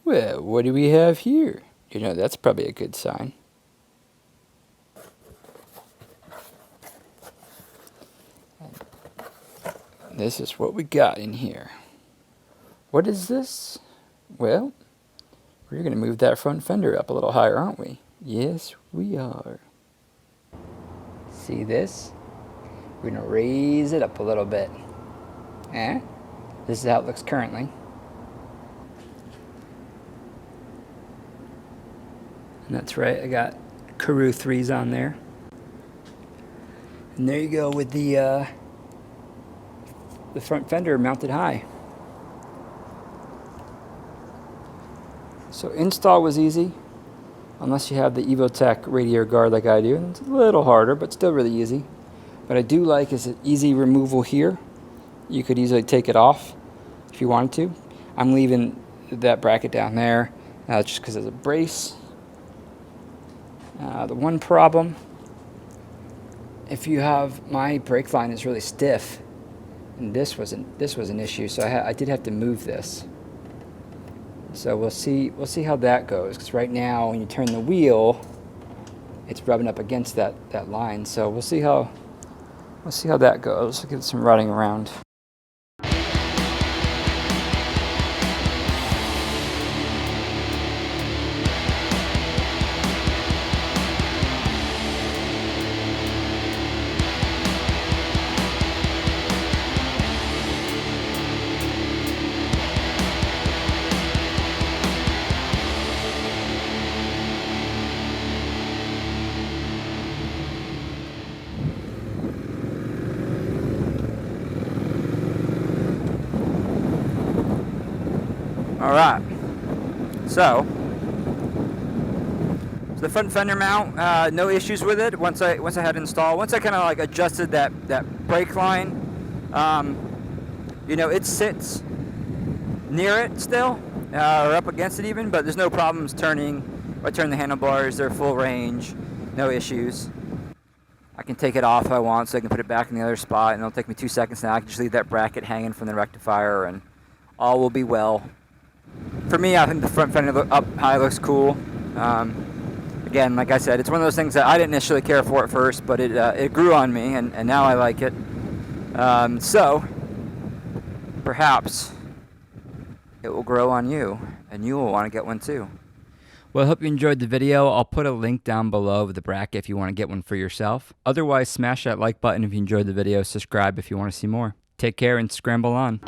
Well, what do we have here? You know, that's probably a good sign. This is what we got in here. What is this? Well, we're going to move that front fender up a little higher, aren't we? Yes, we are. See this? We're going to raise it up a little bit. Eh? This is how it looks currently. And that's right, I got Karoo 3s on there. And there you go with the front fender mounted high. So install was easy, unless you have the Evotech radiator guard like I do. And it's a little harder, but still really easy. What I do like is an easy removal here. You could easily take it off if you wanted to. I'm leaving that bracket down there just because it's a brace. The one problem, if you have, my brake line is really stiff, and this was an issue, so I did have to move this. So we'll see how that goes, because right now when you turn the wheel, it's rubbing up against that line. So we'll see how that goes. I'll give it some running around. All right, so the front fender mount, no issues with it. Once I had it installed, once I kind of like adjusted that brake line, you know, it sits near it still, or up against it even, but there's no problems turning. If I turn the handlebars, they're full range, no issues. I can take it off if I want, so I can put it back in the other spot, and it'll take me 2 seconds now. I can just leave that bracket hanging from the rectifier, and all will be well. For me, I think the front fender up high looks cool. Again, like I said, it's one of those things that I didn't initially care for at first, but it grew on me, and now I like it. So, perhaps it will grow on you, and you will want to get one too. Well, I hope you enjoyed the video. I'll put a link down below of the bracket if you want to get one for yourself. Otherwise, smash that like button if you enjoyed the video. Subscribe if you want to see more. Take care and scramble on.